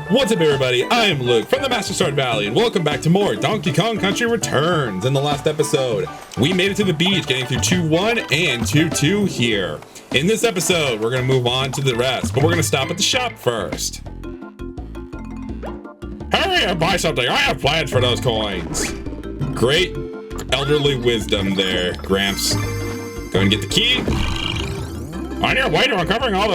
What's up, everybody? I'm Luke from the Master Sword Valley, and welcome back to more Donkey Kong Country Returns. In the last episode, we made it to the beach, getting through 2-1 and 2-2 here. In this episode, we're going to move on to the rest, but we're going to stop at the shop first. Hurry and buy something. I have plans for those coins. Great elderly wisdom there, Gramps. Go and get the key. On your way to uncovering all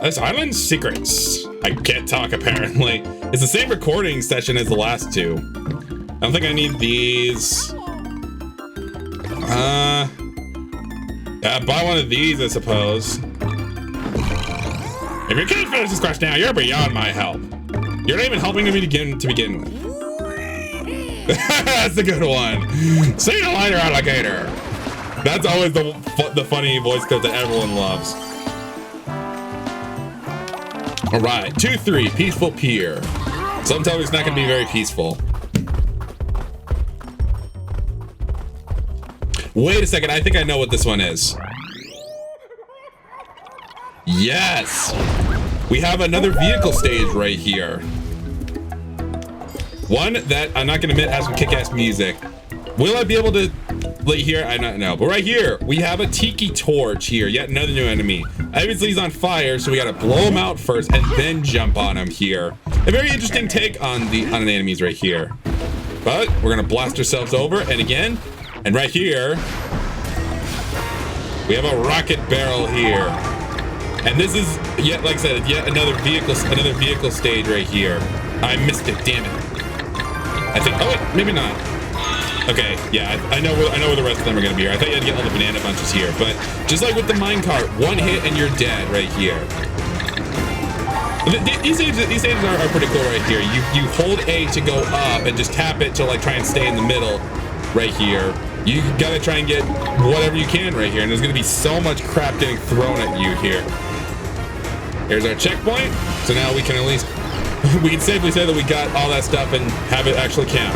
this island's secrets. I can't talk, apparently. It's the same recording session as the last two. I don't think I need these. Buy one of these, I suppose. If you can't finish this quest now, you're beyond my help. You're not even helping me to begin with. That's a good one. See you later, alligator. That's always the funny voice clip that everyone loves. All right, 2-3, peaceful pier. Sometimes it's not gonna be very peaceful. Wait a second, I think I know what this one is. Yes, we have another vehicle stage right here. One that I'm not gonna admit has some kick-ass music. Will I be able to like here? I don't know, but right here we have a tiki torch here, yet another new enemy. Obviously he's on fire, so we gotta blow him out first and then jump on him here. A very interesting take on the enemies right here. But we're gonna blast ourselves over, and again, and right here we have a rocket barrel here. And this is yet, like I said, yet another vehicle stage right here. I missed it, damn it. I think, oh wait, maybe not. Okay, yeah, I know where the rest of them are gonna be here. I thought you had to get all the banana bunches here, but just like with the minecart, one hit and you're dead right here. These stages are pretty cool right here. You hold A to go up and just tap it to like try and stay in the middle right here. You gotta try and get whatever you can right here, and there's gonna be so much crap getting thrown at you here. Here's our checkpoint, so now we can at least, we can safely say that we got all that stuff and have it actually count.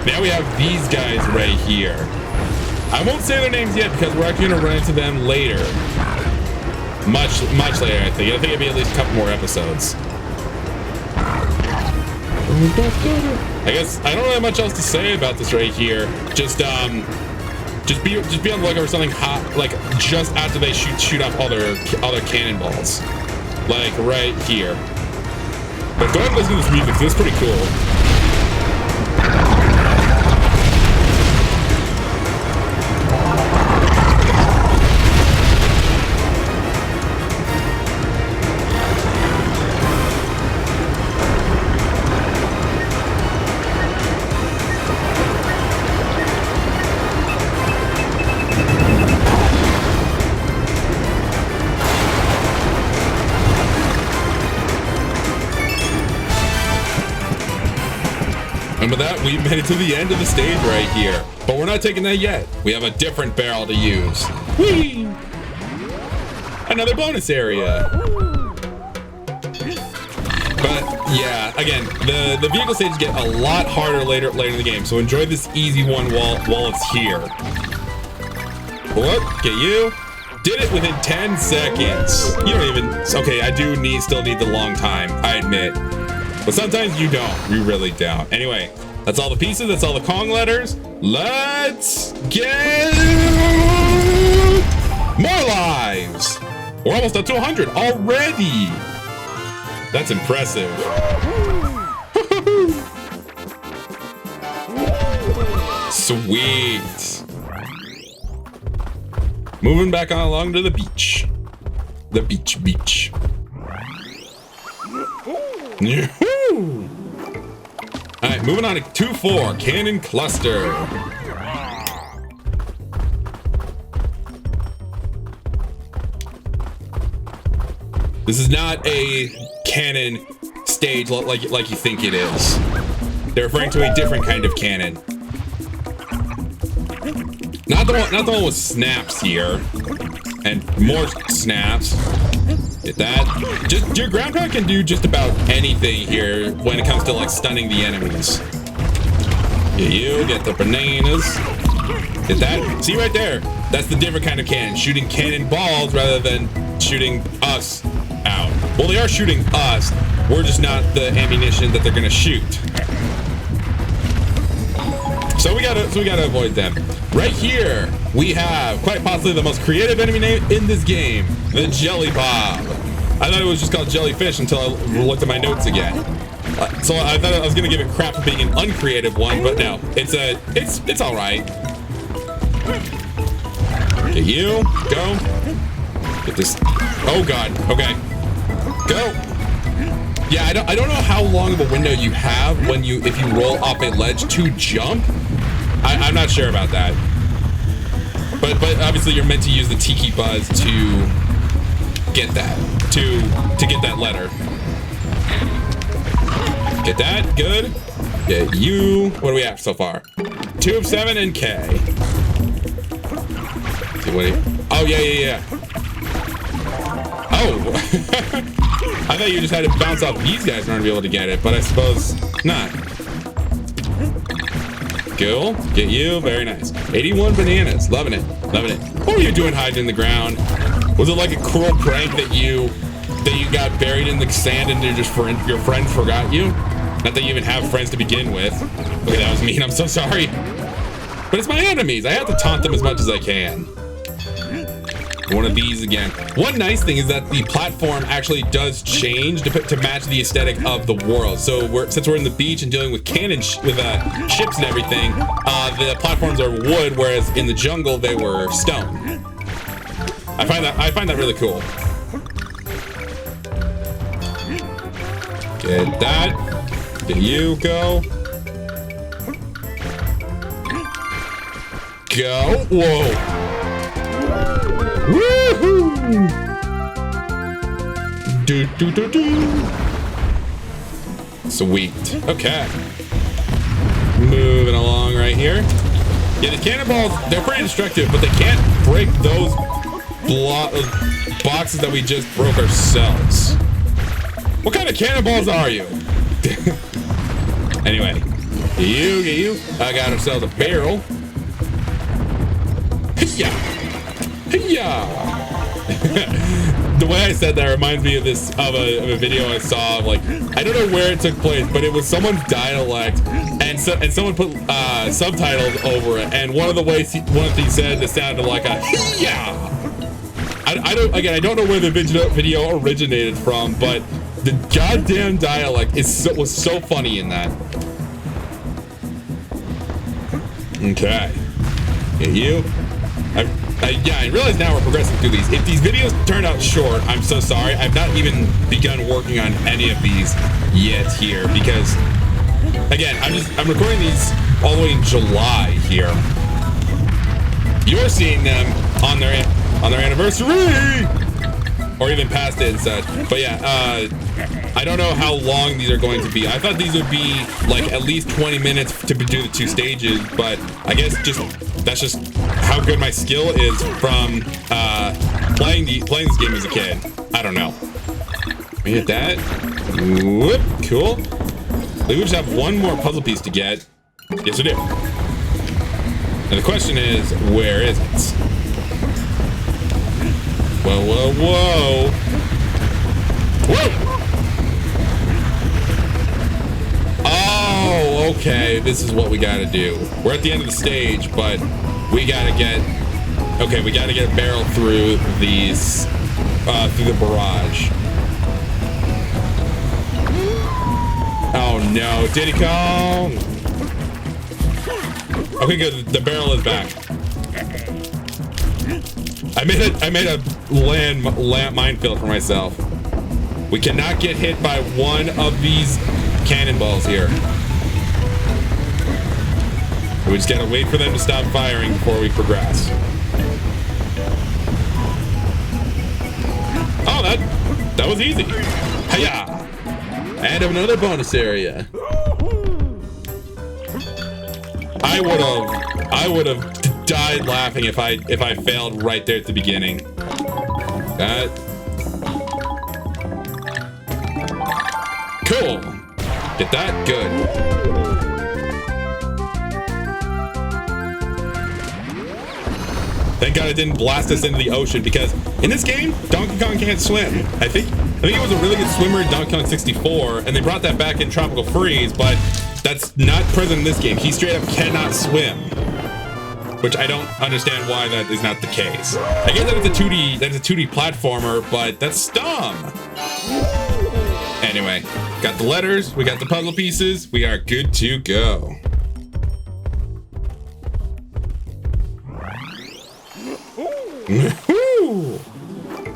Now we have these guys right here. I won't say their names yet because we're actually gonna run into them later. Much later, I think. I think it'll be at least a couple more episodes. I guess I don't have much else to say about this right here. Just be on the lookout for something hot, like just after they shoot off all their cannonballs, like right here. But go ahead and listen to this music, 'cause it's pretty cool. And with that, we made it to the end of the stage right here. But we're not taking that yet. We have a different barrel to use. Whee! Another bonus area. But yeah, again, the vehicle stages get a lot harder later in the game. So enjoy this easy one while it's here. What? Get you? Did it within 10 seconds. You don't even, okay, I do still need the long time, I admit. But sometimes you don't. You really don't. Anyway, that's all the pieces. That's all the Kong letters. Let's get more lives. We're almost up to 100 already. That's impressive. Sweet. Moving back on along to the beach. The beach. Yoo-hoo! All right, moving on to 2-4, Cannon Cluster. This is not a cannon stage like you think it is. They're referring to a different kind of cannon. Not the one with snaps here, and more snaps. Get that. Just your ground pound can do just about anything here when it comes to like stunning the enemies. Get you, get the bananas. Get that. See right there? That's the different kind of cannon. Shooting cannonballs rather than shooting us out. Well, they are shooting us. We're just not the ammunition that they're gonna shoot. So we gotta avoid them. Right here, we have quite possibly the most creative enemy name in this game, the Jelly Bob. I thought it was just called Jellyfish until I looked at my notes again. So I thought I was gonna give it crap for being an uncreative one, but no, it's all right. Get you, go. Get this. Oh God. Okay. Go. Yeah, I don't know how long of a window you have if you roll off a ledge to jump. I'm not sure about that. But obviously you're meant to use the Tiki Buzz to get that to get that letter. Get that. Good. Get you. What do we have so far? 2 of 7 and K. Let's see what oh yeah. Oh. I thought you just had to bounce off these guys in order to be able to get it, but I suppose not. Cool. Get you. Very nice. 81 bananas. Loving it. Loving it. What were you doing hiding in the ground? Was it like a cruel prank that you got buried in the sand and your friend forgot you? Not that you even have friends to begin with. Okay, that was mean. I'm so sorry. But it's my enemies. I have to taunt them as much as I can. One of these again. One nice thing is that the platform actually does change to match the aesthetic of the world. So since we're in the beach and dealing with ships and everything, the platforms are wood, whereas in the jungle they were stone. I find that really cool. Get that. Get you. Go. Go. Whoa. Woohoo! Sweet. Okay. Moving along right here. Yeah, the cannonballs, they're pretty destructive, but they can't break those boxes that we just broke ourselves. What kind of cannonballs are you? Anyway. Get you. I got ourselves a barrel. Yeah. The way I said that reminds me of a video I saw. Like, I don't know where it took place, but it was someone's dialect, and someone put subtitles over it. And one of the things said it sounded like a yeah. I don't know where the video originated from, but the goddamn dialect was so funny in that. Okay, get you. I realize now we're progressing through these. If these videos turned out short, I'm so sorry. I've not even begun working on any of these yet here because, again, I'm recording these all the way in July here. You're seeing them on their anniversary, or even past it and such. But yeah, I don't know how long these are going to be. I thought these would be like at least 20 minutes to do the 2 stages, but I guess that's just how good my skill is from playing this game as a kid. I don't know. We hit that. Whoop, cool. We just have one more puzzle piece to get. Yes, we do. And the question is, where is it? Whoa. Oh, okay. This is what we gotta do. We're at the end of the stage, but we gotta get a barrel through these, through the barrage. Oh no, Diddy Kong! Okay, good. The barrel is back. I made a land minefield for myself. We cannot get hit by one of these cannonballs here. We just gotta wait for them to stop firing before we progress. Oh, that was easy. Hiya! And another bonus area. I would have died laughing if I failed right there at the beginning. That. Cool. Get that? Good. Thank God it didn't blast us into the ocean, because in this game, Donkey Kong can't swim. I think he was a really good swimmer in Donkey Kong 64, and they brought that back in Tropical Freeze, but that's not present in this game. He straight up cannot swim, which I don't understand why that is not the case. I guess that it's a 2D platformer, but that's dumb. Anyway, got the letters, we got the puzzle pieces, we are good to go.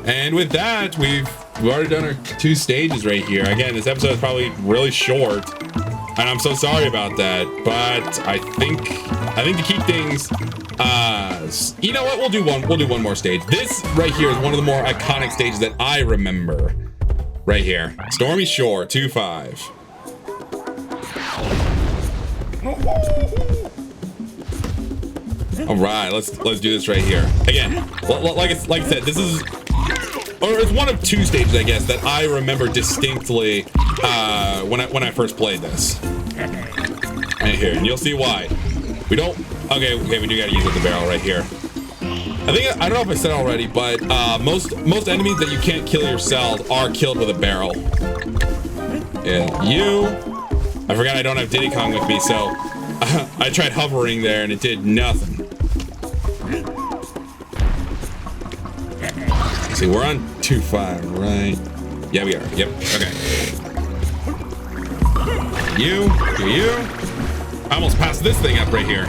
And with that, we've already done our 2 stages right here. Again, this episode is probably really short, and I'm so sorry about that. But I think to keep things, you know what? We'll do one more stage. This right here is one of the more iconic stages that I remember. Right here, Stormy Shore 2-5. All right, let's do this right here. Again, like I said, this is, or it's one of 2 stages, I guess, that I remember distinctly when I first played this. Right here, and you'll see why. We don't. Okay, we do gotta use the barrel right here. I don't know if I said already, but most enemies that you can't kill yourself are killed with a barrel. And I forgot I don't have Diddy Kong with me, so I tried hovering there and it did nothing. See, we're on 2-5, right? Yeah, we are. Yep. Okay. You. I almost passed this thing up right here.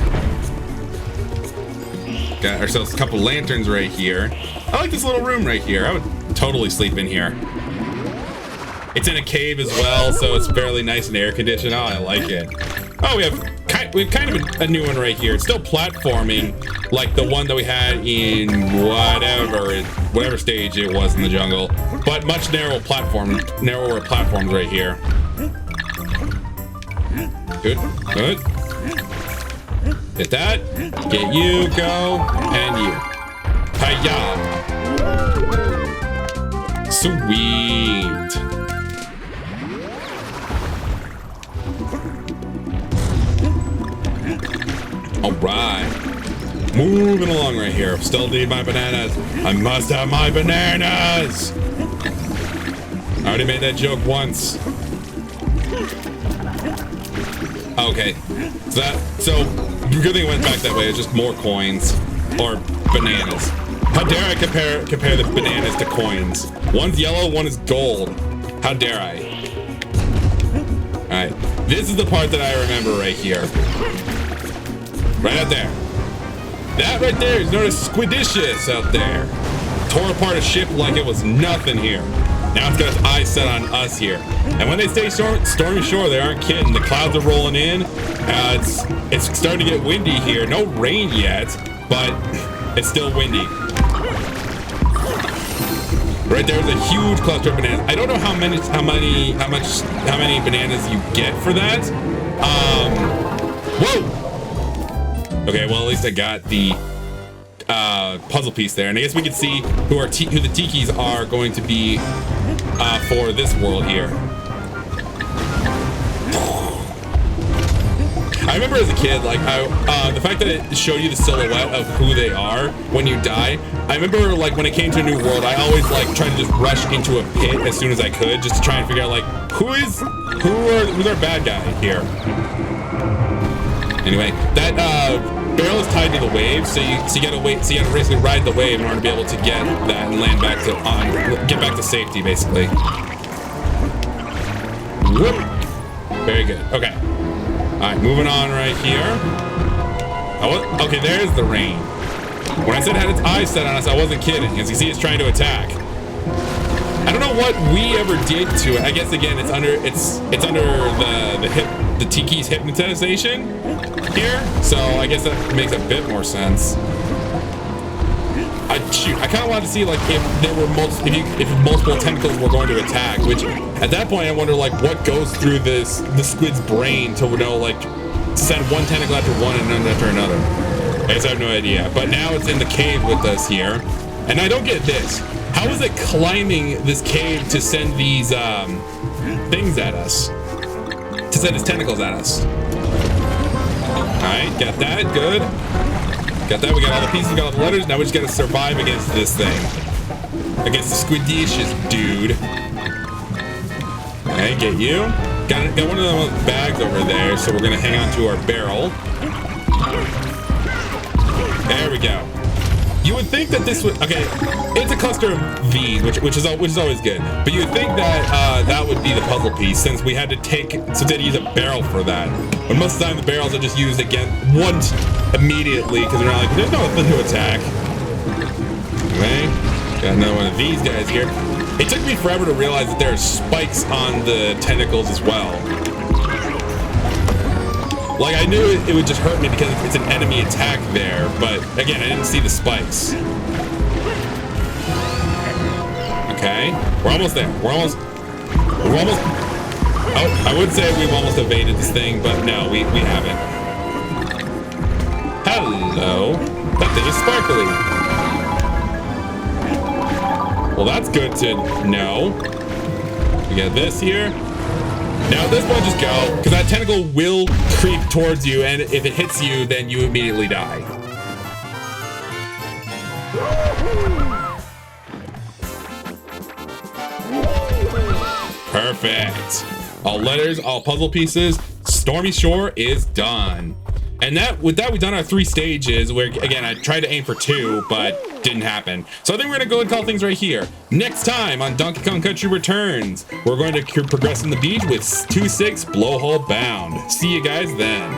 Got ourselves a couple lanterns right here. I like this little room right here. I would totally sleep in here. It's in a cave as well, so it's fairly nice and air conditioned. Oh, I like it. Oh, we have kind of a new one right here. It's still platforming, like the one that we had in whatever stage it was in the jungle, but much narrower platforms right here. Good. Get that. Get you, go, and you. Hiya. Sweet. All right. Moving along right here. Still need my bananas. I must have my bananas. I already made that joke once. Okay. So the good thing it went back that way. It's just more coins or bananas. How dare I compare the bananas to coins? One's yellow, one is gold. How dare I? All right. This is the part that I remember right here. Right out there. That right there is known as Squidicious out there. Tore apart a ship like it was nothing here. Now it's got its eyes set on us here. And when they say stormy shore, they aren't kidding. The clouds are rolling in. It's starting to get windy here. No rain yet, but it's still windy. Right there's a huge cluster of bananas. I don't know how many bananas you get for that. Whoa. Okay, well at least I got the puzzle piece there, and I guess we can see who the tikis are going to be for this world here. I remember as a kid, like the fact that it showed you the silhouette of who they are when you die. I remember like when it came to a new world, I always like tried to just rush into a pit as soon as I could, just to try and figure out like who's our bad guy here. Anyway, that barrel is tied to the wave, so you gotta basically ride the wave in order to be able to get that and land back get back to safety, basically. Whoop. Very good. Okay. All right, moving on right here. Okay, there's the rain. When I said it had its eyes set on us, I wasn't kidding. As you see, it's trying to attack. I don't know what we ever did to it. I guess again, it's under the tiki's hypnotization here, so I guess that makes a bit more sense. I kind of wanted to see like if there were multiple tentacles were going to attack, which at that point I wonder like what goes through the squid's brain to like send one tentacle after one and then after another. I guess I have no idea. But now it's in the cave with us here, and I don't get this. How is it climbing this cave to send these things at us? To send its tentacles at us. All right, got that. Good. Got that. We got all the pieces. We got all the letters. Now we just got to survive against this thing. Against the squidicious dude. Okay, get you. Got one of the bags over there, so we're going to hang on to our barrel. There we go. You would think that this would, okay, it's a cluster of V's, which is always good. But you would think that that would be the puzzle piece, since we had to use a barrel for that. But most of the time, the barrels are just used again once immediately, because they're not like, there's nothing to attack. Okay, got another one of these guys here. It took me forever to realize that there are spikes on the tentacles as well. Like, I knew it would just hurt me because it's an enemy attack there, but again, I didn't see the spikes. Okay, we're almost there. We're almost, oh, I would say we've almost evaded this thing, but no, we haven't. Hello, that thing is sparkly. Well, that's good to know. We got this here. Now at this point, just go, because that tentacle will creep towards you, and if it hits you, then you immediately die. Perfect. All letters, all puzzle pieces. Stormy Shore is done. And with that, we've done our 3 stages, where, again, I tried to aim for 2, but didn't happen. So I think we're going to go and call things right here. Next time on Donkey Kong Country Returns, we're going to progress in the beach with 2-6 Blowhole Bound. See you guys then.